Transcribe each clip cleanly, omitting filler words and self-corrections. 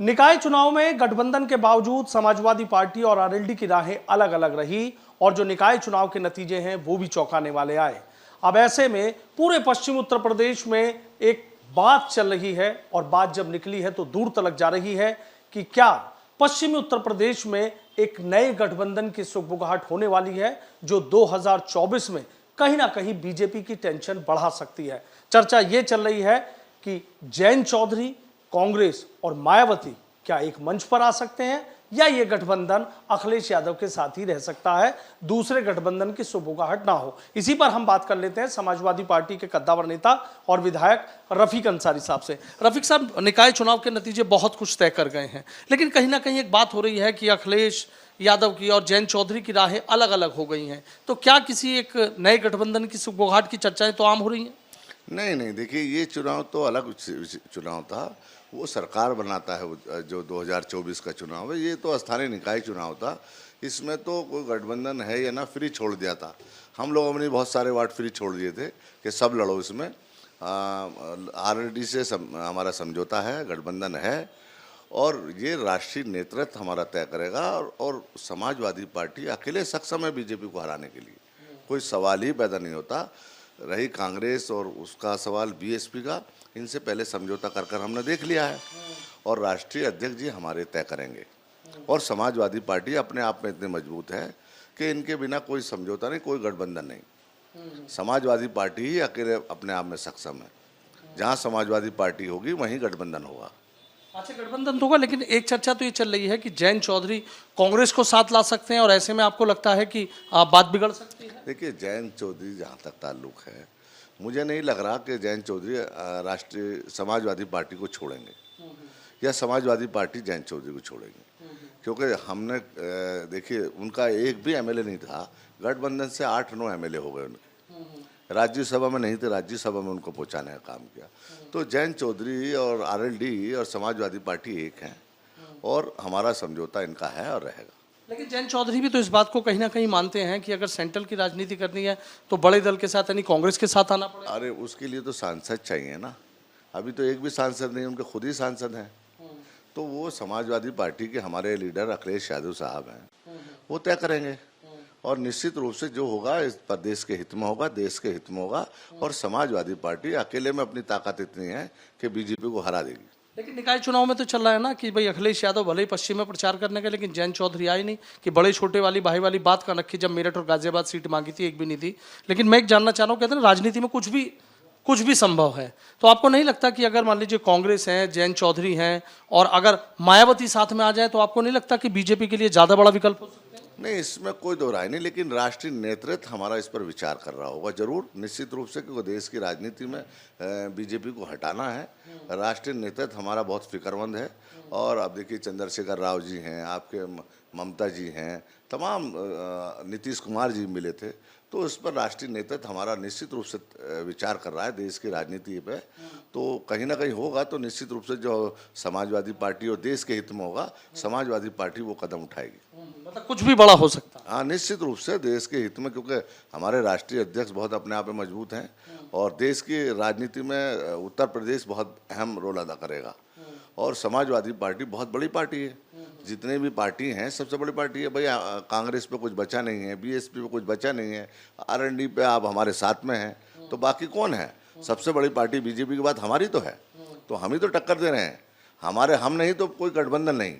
निकाय चुनाव में गठबंधन के बावजूद समाजवादी पार्टी और आरएलडी की राहें अलग अलग रही और जो निकाय चुनाव के नतीजे हैं वो भी चौंकाने वाले आए। अब ऐसे में पूरे पश्चिम उत्तर प्रदेश में एक बात चल रही है और बात जब निकली है तो दूर तलक जा रही है कि क्या पश्चिमी उत्तर प्रदेश में एक नए गठबंधन की सुगबुगाहट होने वाली है जो 2024 में कहीं ना कहीं बीजेपी की टेंशन बढ़ा सकती है। चर्चा यह चल रही है कि जयंत चौधरी, कांग्रेस और मायावती क्या एक मंच पर आ सकते हैं या ये गठबंधन अखिलेश यादव के साथ ही रह सकता है, दूसरे गठबंधन की सुगबुगाहट ना हो। इसी पर हम बात कर लेते हैं समाजवादी पार्टी के कद्दावर नेता और विधायक रफीक अंसारी साहब से। रफीक साहब, निकाय चुनाव के नतीजे बहुत कुछ तय कर गए हैं, लेकिन कहीं ना कहीं एक बात हो रही है कि अखिलेश यादव की और जयंत चौधरी की राहें अलग अलग हो गई हैं, तो क्या किसी एक नए गठबंधन की सुगबुगाहट की चर्चाएं तो आम हो रही हैं? नहीं, देखिए, ये चुनाव तो अलग चुनाव था। वो सरकार बनाता है, जो 2024 का चुनाव है, ये तो स्थानीय निकाय चुनाव था। इसमें तो कोई गठबंधन है या ना, फ्री छोड़ दिया था। हम लोगों ने बहुत सारे वार्ड फ्री छोड़ दिए थे कि सब लड़ो इसमें। आरएलडी से हमारा समझौता है, गठबंधन है और ये राष्ट्रीय नेतृत्व हमारा तय करेगा और समाजवादी पार्टी अकेले सक्षम है बीजेपी को हराने के लिए, कोई सवाल ही पैदा नहीं होता। रही कांग्रेस और उसका सवाल बीएसपी का, इनसे पहले समझौता कर हमने देख लिया है और राष्ट्रीय अध्यक्ष जी हमारे तय करेंगे। और समाजवादी पार्टी अपने आप में इतनी मजबूत है कि इनके बिना कोई समझौता नहीं, कोई गठबंधन नहीं। समाजवादी पार्टी ही अकेले अपने आप में सक्षम है। जहां समाजवादी पार्टी होगी वहीं गठबंधन होगा। अच्छा, गठबंधन तो होगा, लेकिन एक चर्चा तो ये चल रही है कि जयंत चौधरी कांग्रेस को साथ ला सकते हैं और ऐसे में आपको लगता है कि बात बिगड़ सकती है? देखिए, जयंत चौधरी जहाँ तक ताल्लुक है, मुझे नहीं लग रहा कि जयंत चौधरी राष्ट्रीय समाजवादी पार्टी को छोड़ेंगे या समाजवादी पार्टी जयंत चौधरी को छोड़ेंगे, क्योंकि हमने देखिए, उनका एक भी एमएलए नहीं था। गठबंधन से 8-9 एमएलए हो गए उनके। राज्यसभा में नहीं थे, राज्यसभा में उनको पहुंचाने का काम किया। तो जयंत चौधरी और आरएलडी और समाजवादी पार्टी एक हैं और हमारा समझौता इनका है और रहेगा। लेकिन जयंत चौधरी भी तो इस बात को कहीं ना कहीं मानते हैं कि अगर सेंट्रल की राजनीति करनी है तो बड़े दल के साथ यानी कांग्रेस के साथ आना पड़ेगा। अरे, उसके लिए तो सांसद चाहिए ना। अभी तो एक भी सांसद नहीं, उनके खुद ही सांसद हैं। तो वो समाजवादी पार्टी के हमारे लीडर अखिलेश यादव साहब हैं, वो तय करेंगे और निश्चित रूप से जो होगा इस प्रदेश के हित में होगा, देश के हित में होगा। और समाजवादी पार्टी अकेले में अपनी ताकत इतनी है कि बीजेपी को हरा देगी। लेकिन निकाय चुनाव में तो चल रहा है ना कि भाई अखिलेश यादव भले ही पश्चिम में प्रचार करने का, लेकिन जयंत चौधरी आए नहीं कि बड़े छोटे वाली भाई वाली बात कर रखी। जब मेरठ और गाजियाबाद सीट मांगी थी, एक भी नहीं थी। लेकिन मैं एक जानना चाह रहा हूँ, कहते हैं राजनीति में कुछ भी संभव है, तो आपको नहीं लगता कि अगर मान लीजिए कांग्रेस है, जयंत चौधरी हैं और अगर मायावती साथ में आ जाए तो आपको नहीं लगता कि बीजेपी के लिए ज्यादा बड़ा विकल्प हो सकता है? नहीं, इसमें कोई दो राय नहीं, लेकिन राष्ट्रीय नेतृत्व हमारा इस पर विचार कर रहा होगा जरूर, निश्चित रूप से, क्योंकि देश की राजनीति में बीजेपी को हटाना है। राष्ट्रीय नेतृत्व हमारा बहुत फिक्रमंद है। और अब देखिए, चंद्रशेखर राव जी हैं, आपके ममता जी हैं, तमाम नीतीश कुमार जी मिले थे। तो इस पर राष्ट्रीय नेतृत्व हमारा निश्चित रूप से विचार कर रहा है देश की राजनीति पे। तो कहीं ना कहीं होगा तो निश्चित रूप से जो समाजवादी पार्टी और देश के हित में होगा, समाजवादी पार्टी वो कदम उठाएगी। मतलब कुछ भी बड़ा हो सकता है? हाँ, निश्चित रूप से देश के हित में, क्योंकि हमारे राष्ट्रीय अध्यक्ष बहुत अपने आप में मजबूत हैं और देश की राजनीति में उत्तर प्रदेश बहुत अहम रोल अदा करेगा। और समाजवादी पार्टी बहुत बड़ी पार्टी है, जितने भी पार्टी हैं सबसे बड़ी पार्टी है। भाई, कांग्रेस पे कुछ बचा नहीं है, बीएसपी पे कुछ बचा नहीं है, आरएलडी पे आप हमारे साथ में हैं, तो बाकी कौन है? सबसे बड़ी पार्टी बीजेपी की बात हमारी तो है, तो हम ही तो टक्कर दे रहे हैं। हम नहीं तो कोई गठबंधन नहीं।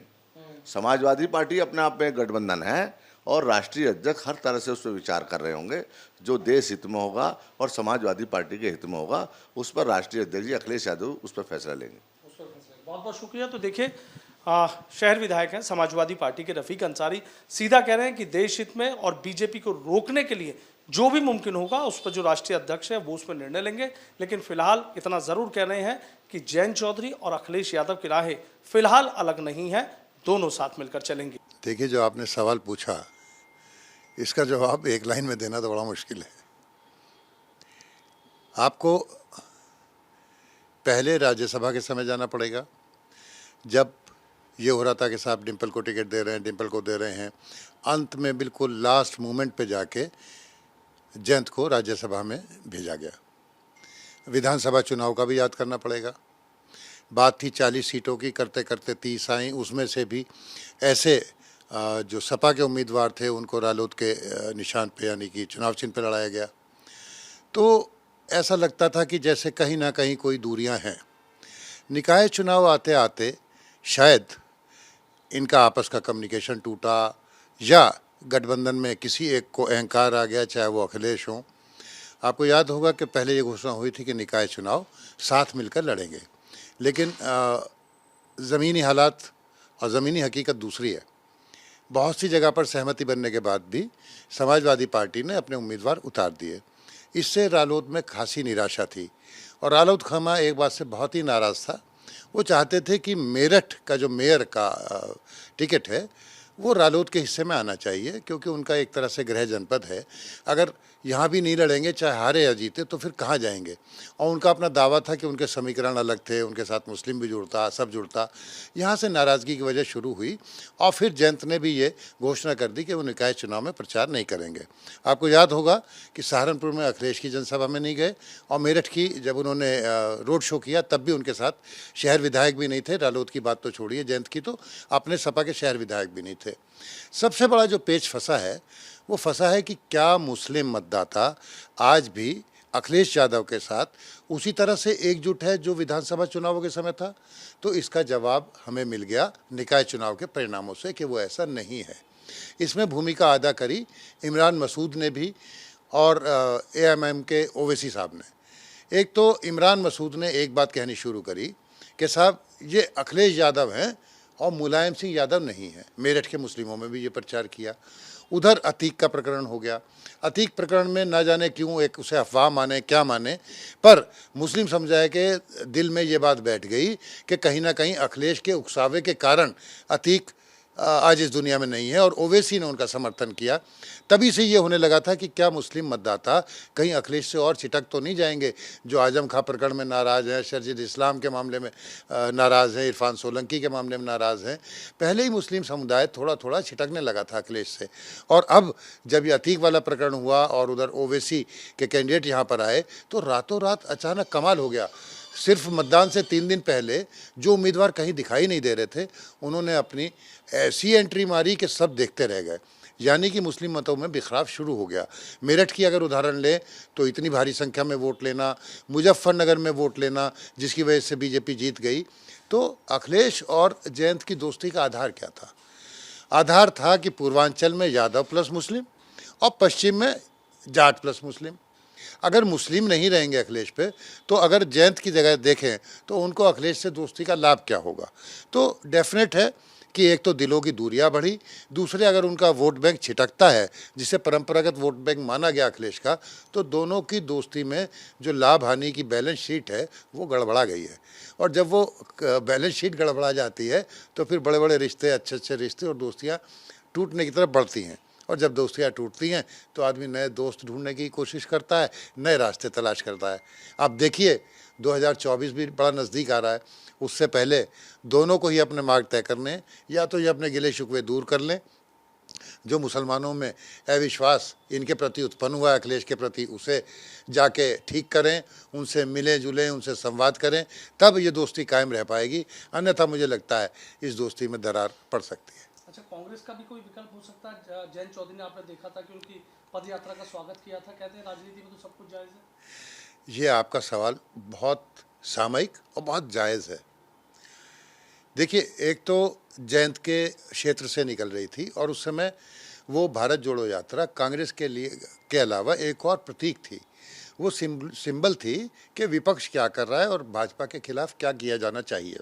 समाजवादी पार्टी अपने आप में एक गठबंधन है और राष्ट्रीय अध्यक्ष हर तरह से उस पर विचार कर रहे होंगे। जो देश हित में होगा और समाजवादी पार्टी के हित में होगा, उस पर राष्ट्रीय अध्यक्ष जी अखिलेश यादव उस पर फैसला लेंगे। बहुत बहुत शुक्रिया। तो देखिए, शहर विधायक हैं समाजवादी पार्टी के रफीक अंसारी, सीधा कह रहे हैं कि देश हित में और बीजेपी को रोकने के लिए जो भी मुमकिन होगा उस पर जो राष्ट्रीय अध्यक्ष है वो उस पर निर्णय लेंगे। लेकिन फिलहाल इतना जरूर कह रहे हैं कि जयंत चौधरी और अखिलेश यादव की राहें फिलहाल अलग नहीं है, दोनों साथ मिलकर चलेंगे। देखिए, जो आपने सवाल पूछा, इसका जवाब एक लाइन में देना तो बड़ा मुश्किल है। आपको पहले राज्यसभा के समय जाना पड़ेगा, जब ये हो रहा था कि साहब डिम्पल को टिकट दे रहे हैं, डिम्पल को दे रहे हैं। अंत में बिल्कुल लास्ट मोमेंट पे जाके जयंत को राज्यसभा में भेजा गया। विधानसभा चुनाव का भी याद करना पड़ेगा। बात थी 40 सीटों की, करते करते 30 आई, उसमें से भी ऐसे जो सपा के उम्मीदवार थे उनको रालोद के निशान पे यानी कि चुनाव चिन्ह पे लड़ाया गया। तो ऐसा लगता था कि जैसे कहीं ना कहीं कोई दूरियां हैं। निकाय चुनाव आते आते शायद इनका आपस का कम्युनिकेशन टूटा या गठबंधन में किसी एक को अहंकार आ गया, चाहे वो अखिलेश हों। आपको याद होगा कि पहले ये घोषणा हुई थी कि निकाय चुनाव साथ मिलकर लड़ेंगे, लेकिन ज़मीनी हालात और ज़मीनी हकीकत दूसरी है। बहुत सी जगह पर सहमति बनने के बाद भी समाजवादी पार्टी ने अपने उम्मीदवार उतार दिए। इससे रालोद में खासी निराशा थी और रालोद खामा एक बात से बहुत ही नाराज़ था। वो चाहते थे कि मेरठ का जो मेयर का टिकट है वो रालोद के हिस्से में आना चाहिए, क्योंकि उनका एक तरह से गृह जनपद है। अगर यहाँ भी नहीं लड़ेंगे, चाहे हारे या जीते, तो फिर कहाँ जाएंगे। और उनका अपना दावा था कि उनके समीकरण अलग थे, उनके साथ मुस्लिम भी जुड़ता, सब जुड़ता। यहाँ से नाराज़गी की वजह शुरू हुई और फिर जयंत ने भी ये घोषणा कर दी कि वो निकाय चुनाव में प्रचार नहीं करेंगे। आपको याद होगा कि सहारनपुर में अखिलेश की जनसभा में नहीं गए और मेरठ की जब उन्होंने रोड शो किया तब भी उनके साथ शहर विधायक भी नहीं थे। रालोद की बात तो छोड़िए, जयंत की तो अपने सपा के शहर विधायक भी नहीं थे। सबसे बड़ा जो पेच फंसा है वो फंसा है कि क्या मुस्लिम मतदाता आज भी अखिलेश यादव के साथ उसी तरह से एकजुट है जो विधानसभा चुनावों के समय था। तो इसका जवाब हमें मिल गया निकाय चुनाव के परिणामों से कि वो ऐसा नहीं है। इसमें भूमिका अदा करी इमरान मसूद ने भी और एएमएम के ओवैसी साहब ने। एक तो इमरान मसूद ने एक बात कहनी शुरू करी कि साहब ये अखिलेश यादव हैं और मुलायम सिंह यादव नहीं है। मेरठ के मुस्लिमों में भी ये प्रचार किया। उधर अतीक का प्रकरण हो गया। अतीक प्रकरण में न जाने क्यों एक उसे अफवाह माने क्या माने, पर मुस्लिम समुदाय के दिल में ये बात बैठ गई कि कहीं ना कहीं अखिलेश के उकसावे के कारण अतीक आज इस दुनिया में नहीं है और ओवैसी ने उनका समर्थन किया। तभी से ये होने लगा था कि क्या मुस्लिम मतदाता कहीं अखिलेश से और छिटक तो नहीं जाएंगे, जो आजम खां प्रकरण में नाराज़ हैं, शरजील इस्लाम के मामले में नाराज़ हैं, इरफान सोलंकी के मामले में नाराज़ हैं। पहले ही मुस्लिम समुदाय थोड़ा थोड़ा छिटकने लगा था अखिलेश से, और अब जब ये अतीक वाला प्रकरण हुआ और उधर ओवैसी के कैंडिडेट यहाँ पर आए तो रातों रात अचानक कमाल हो गया। सिर्फ मतदान से 3 दिन पहले जो उम्मीदवार कहीं दिखाई नहीं दे रहे थे, उन्होंने अपनी ऐसी एंट्री मारी कि सब देखते रह गए। यानी कि मुस्लिम मतों में बिखराव शुरू हो गया। मेरठ की अगर उदाहरण लें तो इतनी भारी संख्या में वोट लेना, मुजफ्फरनगर में वोट लेना जिसकी वजह से बीजेपी जीत गई। तो अखिलेश और जयंत की दोस्ती का आधार क्या था? आधार था कि पूर्वांचल में यादव प्लस मुस्लिम और पश्चिम में जाट प्लस मुस्लिम। अगर मुस्लिम नहीं रहेंगे अखिलेश पे, तो अगर जयंत की जगह देखें तो उनको अखिलेश से दोस्ती का लाभ क्या होगा? तो डेफिनेट है कि एक तो दिलों की दूरियां बढ़ी, दूसरे अगर उनका वोट बैंक छिटकता है जिसे परंपरागत वोट बैंक माना गया अखिलेश का, तो दोनों की दोस्ती में जो लाभ हानि की बैलेंस शीट है वो गड़बड़ा गई है। और जब वो बैलेंस शीट गड़बड़ा जाती है तो फिर बड़े बड़े रिश्ते, अच्छे अच्छे रिश्ते और दोस्तियाँ टूटने की तरफ बढ़ती हैं। और जब दोस्तियाँ टूटती हैं तो आदमी नए दोस्त ढूंढने की कोशिश करता है, नए रास्ते तलाश करता है। आप देखिए 2024 भी बड़ा नज़दीक आ रहा है। उससे पहले दोनों को ही अपने मार्ग तय करने, या तो ये अपने गिले शिकवे दूर कर लें, जो मुसलमानों में अविश्वास इनके प्रति उत्पन्न हुआ है अखिलेश के प्रति, उसे जाके ठीक करें, उनसे मिलें जुलें, उनसे संवाद करें, तब ये दोस्ती कायम रह पाएगी। अन्यथा मुझे लगता है इस दोस्ती में दरार पड़ सकती है। अच्छा, कांग्रेस का भी कोई विकल्प हो सकता है? जयंत चौधरी ने आपने देखा था कि उनकी पद यात्रा का स्वागत किया था। कहते हैं राजनीति में तो सब कुछ जायज़ है। ये आपका सवाल बहुत सामयिक और बहुत जायज़ है। देखिए, एक तो जयंत के क्षेत्र से निकल रही थी और उस समय वो भारत जोड़ो यात्रा कांग्रेस के लिए के अलावा एक और प्रतीक थी। वो सिंबल थी कि विपक्ष क्या कर रहा है और भाजपा के खिलाफ क्या किया जाना चाहिए।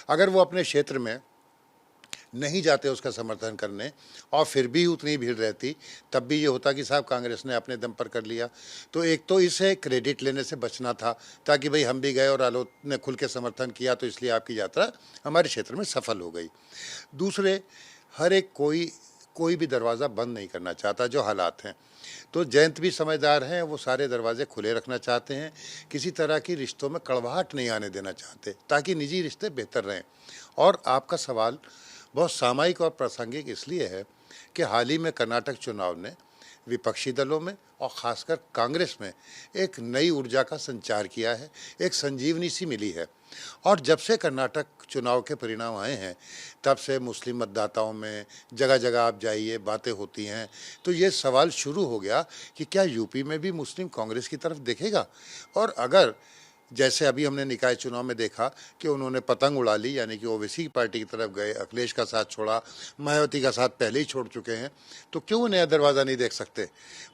अगर वो अपने क्षेत्र में नहीं जाते उसका समर्थन करने और फिर भी उतनी भीड़ रहती, तब भी ये होता कि साहब कांग्रेस ने अपने दम पर कर लिया। तो एक तो इसे क्रेडिट लेने से बचना था, ताकि भाई हम भी गए और आलोक ने खुल के समर्थन किया तो इसलिए आपकी यात्रा हमारे क्षेत्र में सफल हो गई। दूसरे, हर एक कोई भी दरवाज़ा बंद नहीं करना चाहता जो हालात हैं। तो जयंत भी समझदार हैं, वो सारे दरवाजे खुले रखना चाहते हैं, किसी तरह की रिश्तों में कड़वाहट नहीं आने देना चाहते ताकि निजी रिश्ते बेहतर रहें। और आपका सवाल बहुत सामयिक और प्रासंगिक इसलिए है कि हाल ही में कर्नाटक चुनाव ने विपक्षी दलों में और ख़ासकर कांग्रेस में एक नई ऊर्जा का संचार किया है, एक संजीवनी सी मिली है। और जब से कर्नाटक चुनाव के परिणाम आए हैं तब से मुस्लिम मतदाताओं में जगह जगह आप जाइए बातें होती हैं, तो ये सवाल शुरू हो गया कि क्या यूपी में भी मुस्लिम कांग्रेस की तरफ देखेगा। और अगर जैसे अभी हमने निकाय चुनाव में देखा कि उन्होंने पतंग उड़ा ली, यानी कि ओवैसी पार्टी की तरफ गए, अखिलेश का साथ छोड़ा, मायावती का साथ पहले ही छोड़ चुके हैं, तो क्यों नया दरवाज़ा नहीं देख सकते।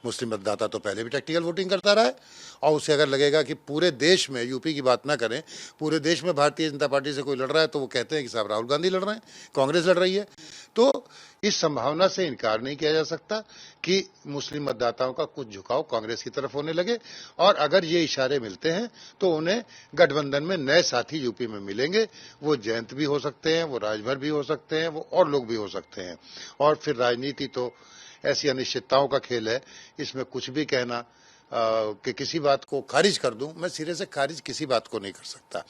मुस्लिम मतदाता तो पहले भी टैक्टिकल वोटिंग करता रहा है, और उसे अगर लगेगा कि पूरे देश में, यूपी की बात ना करें, पूरे देश में भारतीय जनता पार्टी से कोई लड़ रहा है तो वो कहते हैं कि साहब राहुल गांधी लड़ रहे हैं, कांग्रेस लड़ रही है। तो इस संभावना से इनकार नहीं किया जा सकता कि मुस्लिम मतदाताओं का कुछ झुकाव कांग्रेस की तरफ होने लगे, और अगर ये इशारे मिलते हैं तो उन्हें गठबंधन में नए साथी यूपी में मिलेंगे। वो जयंत भी हो सकते हैं, वो राजभर भी हो सकते हैं, वो और लोग भी हो सकते हैं। और फिर राजनीति तो ऐसी अनिश्चितताओं का खेल है, इसमें कुछ भी कहना कि किसी बात को खारिज कर दूं, मैं सिरे से खारिज किसी बात को नहीं कर सकता,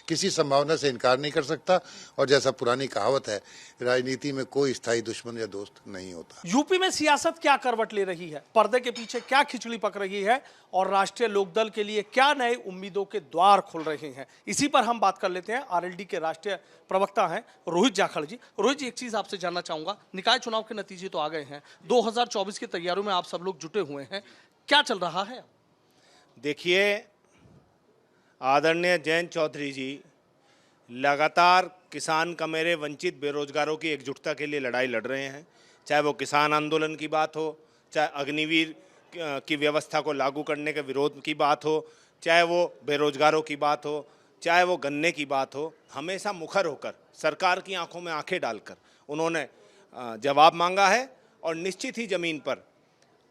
किसी संभावना से इनकार नहीं कर सकता। और जैसा पुरानी कहावत है, राजनीति में कोई स्थायी दुश्मन या दोस्त नहीं होता। यूपी में सियासत क्या करवट ले रही है, पर्दे के पीछे क्या खिचड़ी पक रही है, और राष्ट्रीय लोकदल के लिए क्या नए उम्मीदों के द्वार खुल रहे हैं, इसी पर हम बात कर लेते हैं। आरएलडी के राष्ट्रीय प्रवक्ता हैं रोहित जाखड़ जी। रोहित जी, एक चीज आपसे जानना चाहूंगा, निकाय चुनाव के नतीजे तो आ गए हैं, 2024 की तैयारियों में आप सब लोग जुटे हुए हैं, क्या चल रहा है? देखिए, आदरणीय जयंत चौधरी जी लगातार किसान, कमेरे, वंचित, बेरोजगारों की एकजुटता के लिए लड़ाई लड़ रहे हैं। चाहे वो किसान आंदोलन की बात हो, चाहे अग्निवीर की व्यवस्था को लागू करने के विरोध की बात हो, चाहे वो बेरोजगारों की बात हो, चाहे वो गन्ने की बात हो, हमेशा मुखर होकर सरकार की आंखों में आंखें डालकर उन्होंने जवाब मांगा है। और निश्चित ही ज़मीन पर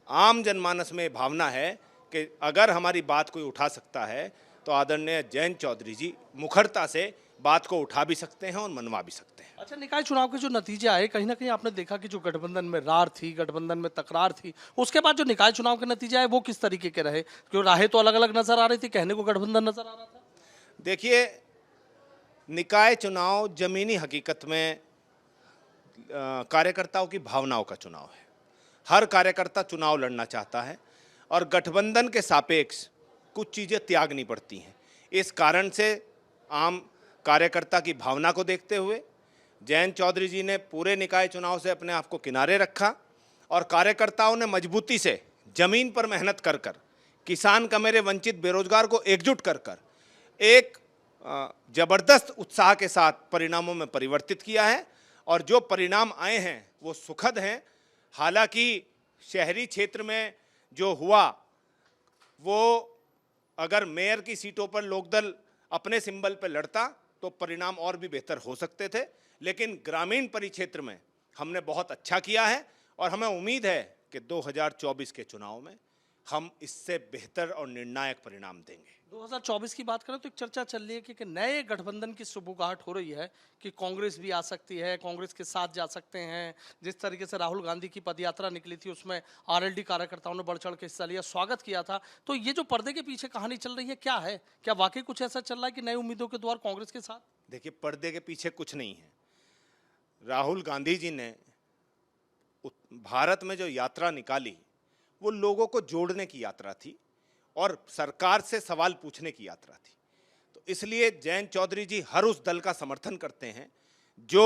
आम जनमानस में भावना है कि अगर हमारी बात कोई उठा सकता है तो आदरणीय जयंत चौधरी जी मुखरता से बात को उठा भी सकते हैं और मनवा भी सकते हैं। अच्छा, निकाय चुनाव के जो नतीजे आए, कहीं ना कहीं आपने देखा कि जो गठबंधन में रार थी, गठबंधन में तकरार थी, उसके बाद जो निकाय चुनाव के नतीजे आए वो किस तरीके के रहे? क्यों राहें तो अलग अलग नजर आ रही थी, कहने को गठबंधन नजर आ रहा था। देखिए, निकाय चुनाव जमीनी हकीकत में कार्यकर्ताओं की भावनाओं का चुनाव है। हर कार्यकर्ता चुनाव लड़ना चाहता है और गठबंधन के सापेक्ष कुछ चीज़ें त्यागनी पड़ती हैं। इस कारण से आम कार्यकर्ता की भावना को देखते हुए जयंत चौधरी जी ने पूरे निकाय चुनाव से अपने आप को किनारे रखा और कार्यकर्ताओं ने मजबूती से जमीन पर मेहनत कर कर किसान, कमेरे, वंचित, बेरोजगार को एकजुट कर कर एक जबरदस्त उत्साह के साथ परिणामों में परिवर्तित किया है। और जो परिणाम आए हैं वो सुखद हैं। हालांकि शहरी क्षेत्र में जो हुआ वो अगर मेयर की सीटों पर लोकदल अपने सिंबल पर लड़ता तो परिणाम और भी बेहतर हो सकते थे, लेकिन ग्रामीण परिक्षेत्र में हमने बहुत अच्छा किया है और हमें उम्मीद है कि 2024 के चुनाव में हम इससे बेहतर और निर्णायक परिणाम देंगे। 2024 की बात करें तो एक चर्चा चल रही है कि नए गठबंधन की सुबुगाहट हो रही है कि कांग्रेस भी आ सकती है, कांग्रेस के साथ जा सकते हैं। जिस तरीके से राहुल गांधी की पदयात्रा निकली थी उसमें आरएलडी कार्यकर्ताओं ने बढ़ चढ़ के हिस्सा लिया, स्वागत किया था। तो ये जो पर्दे के पीछे कहानी चल रही है क्या है? क्या वाकई कुछ ऐसा चल रहा है कि नए उम्मीदों के द्वार कांग्रेस के साथ? देखिए, पर्दे के पीछे कुछ नहीं है। राहुल गांधी जी ने भारत में जो यात्रा निकाली वो लोगों को जोड़ने की यात्रा थी और सरकार से सवाल पूछने की यात्रा थी। तो इसलिए जयंत चौधरी जी हर उस दल का समर्थन करते हैं जो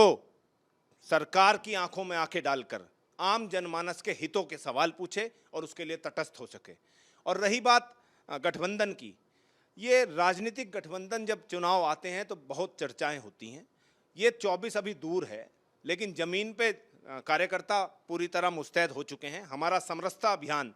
सरकार की आंखों में आंखें डालकर आम जनमानस के हितों के सवाल पूछे और उसके लिए तटस्थ हो सके। और रही बात गठबंधन की, ये राजनीतिक गठबंधन जब चुनाव आते हैं तो बहुत चर्चाएं होती हैं। ये 24 अभी दूर है, लेकिन ज़मीन पे कार्यकर्ता पूरी तरह मुस्तैद हो चुके हैं। हमारा समरसता अभियान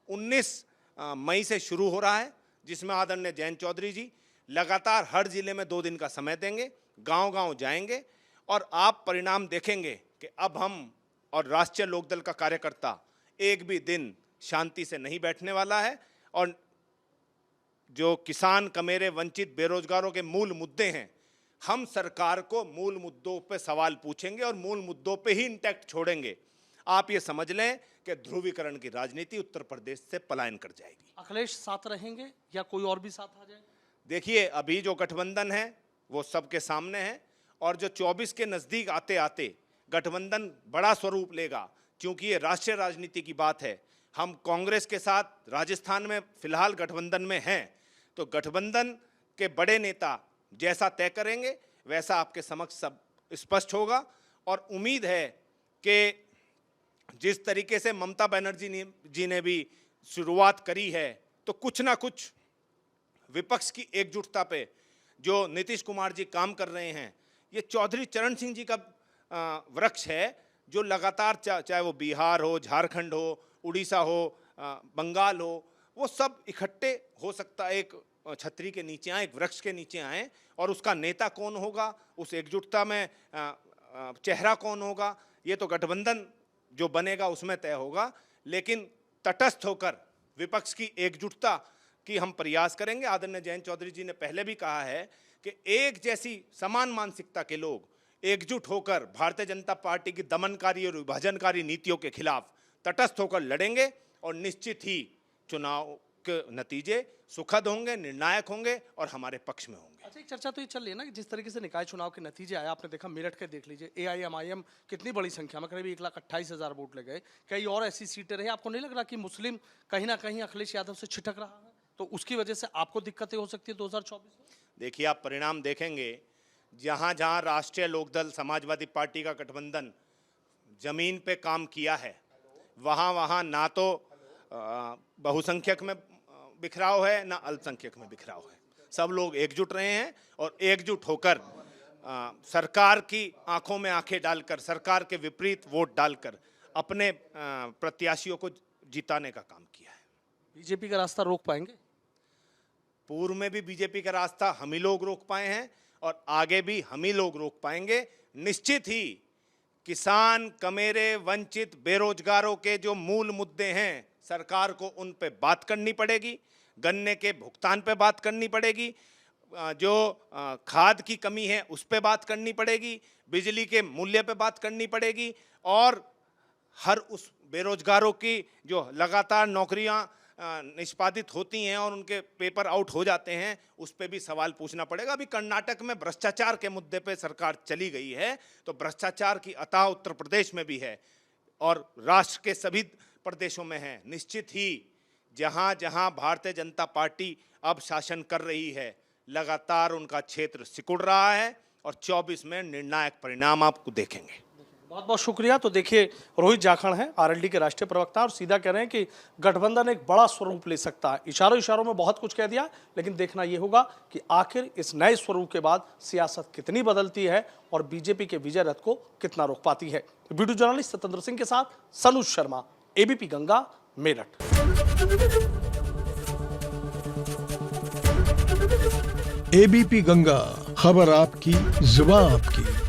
19 मई से शुरू हो रहा है, जिसमें आदरणीय जयंत चौधरी जी लगातार हर जिले में 2 दिन का समय देंगे, गांव-गांव जाएंगे और आप परिणाम देखेंगे कि अब हम और राष्ट्रीय लोकदल का कार्यकर्ता एक भी दिन शांति से नहीं बैठने वाला है। और जो किसान, कमेरे, वंचित, बेरोजगारों के मूल मुद्दे हैं, हम सरकार को मूल मुद्दों पे सवाल पूछेंगे और मूल मुद्दों पे ही इंटैक्ट छोड़ेंगे। आप ये समझ लें कि ध्रुवीकरण की राजनीति उत्तर प्रदेश से पलायन कर जाएगी। अखिलेश साथ रहेंगे या कोई और भी साथ आ जाए? देखिए, अभी जो गठबंधन है वो सबके सामने है और जो 24 के नज़दीक आते आते गठबंधन बड़ा स्वरूप लेगा, क्योंकि ये राष्ट्रीय राजनीति की बात है। हम कांग्रेस के साथ राजस्थान में फिलहाल गठबंधन में हैं, तो गठबंधन के बड़े नेता जैसा तय करेंगे वैसा आपके समक्ष सब स्पष्ट होगा। और उम्मीद है कि जिस तरीके से ममता बनर्जी जी ने भी शुरुआत करी है, तो कुछ ना कुछ विपक्ष की एकजुटता पे जो नीतीश कुमार जी काम कर रहे हैं, ये चौधरी चरण सिंह जी का वृक्ष है, जो लगातार चाहे वो बिहार हो, झारखंड हो, उड़ीसा हो, बंगाल हो, वो सब इकट्ठे हो सकता है, एक छतरी के नीचे आए, एक वृक्ष के नीचे आए, और उसका नेता कौन होगा, उस एकजुटता में चेहरा कौन होगा, ये तो गठबंधन जो बनेगा उसमें तय होगा। लेकिन तटस्थ होकर विपक्ष की एकजुटता की हम प्रयास करेंगे। आदरणीय जयंत चौधरी जी ने पहले भी कहा है कि एक जैसी समान मानसिकता के लोग एकजुट होकर भारतीय जनता पार्टी की दमनकारी और विभाजनकारी नीतियों के खिलाफ तटस्थ होकर लड़ेंगे, और निश्चित ही चुनाव के नतीजे सुखद होंगे, निर्णायक होंगे और हमारे पक्ष में होंगे। अच्छा, एक चर्चा तो ये चल रही है ना कि जिस तरीके से निकाय चुनाव के नतीजे आए, आपने देखा मेरठ के, देख लीजिए AIMIM कितनी बड़ी संख्या में, करीब 1,28,000 वोट ले गए। कई और ऐसी सीटें रही, आपको नहीं लग रहा कि मुस्लिम कहीं ना कहीं अखिलेश यादव से छिटक रहा है, तो उसकी वजह से आपको दिक्कतें हो सकती है 2024 में? देखिए, आप परिणाम देखेंगे, जहां जहां राष्ट्रीय लोकदल समाजवादी पार्टी का गठबंधन जमीन पे काम किया है, वहां वहां ना तो बहुसंख्यक में बिखराव है, ना अल्पसंख्यक में बिखराव है। सब लोग एकजुट रहे हैं, और एकजुट होकर सरकार की आंखों में आंखें डालकर, सरकार के विपरीत वोट डालकर अपने प्रत्याशियों को जिताने का काम किया है। बीजेपी का रास्ता रोक पाएंगे? पूर्व में भी बीजेपी का रास्ता हम ही लोग रोक पाए हैं, और आगे भी हम ही लोग रोक पाएंगे। निश्चित ही किसान, कमेरे, वंचित, बेरोजगारों के जो मूल मुद्दे हैं, सरकार को उन पे बात करनी पड़ेगी। गन्ने के भुगतान पे बात करनी पड़ेगी, जो खाद की कमी है उस पे बात करनी पड़ेगी, बिजली के मूल्य पे बात करनी पड़ेगी, और हर उस बेरोजगारों की जो लगातार नौकरियां निष्पादित होती हैं और उनके पेपर आउट हो जाते हैं, उस पे भी सवाल पूछना पड़ेगा। अभी कर्नाटक में भ्रष्टाचार के मुद्दे पे सरकार चली गई है, तो भ्रष्टाचार की अताह उत्तर प्रदेश में भी है, और राष्ट्र के सभी प्रदेशों में है। निश्चित ही जहां जहां भारतीय जनता पार्टी अब शासन कर रही है, लगातार उनका क्षेत्र सिकुड़ रहा है, और 24 में निर्णायक परिणाम आपको देखेंगे। बहुत बहुत शुक्रिया। तो देखिए, रोहित जाखड़ हैं RLD के राष्ट्रीय प्रवक्ता, और सीधा कह रहे हैं कि गठबंधन एक बड़ा स्वरूप ले सकता है। इशारों इशारों में बहुत कुछ कह दिया, लेकिन देखना यह होगा कि आखिर इस नए स्वरूप के बाद सियासत कितनी बदलती है और बीजेपी के विजय रथ को कितना रोक पाती है। वीडियो जर्नलिस्ट सत्येंद्र सिंह के साथ सनुज शर्मा, ABP गंगा, मेरठ। ABP गंगा, खबर आपकी, जुबान आपकी।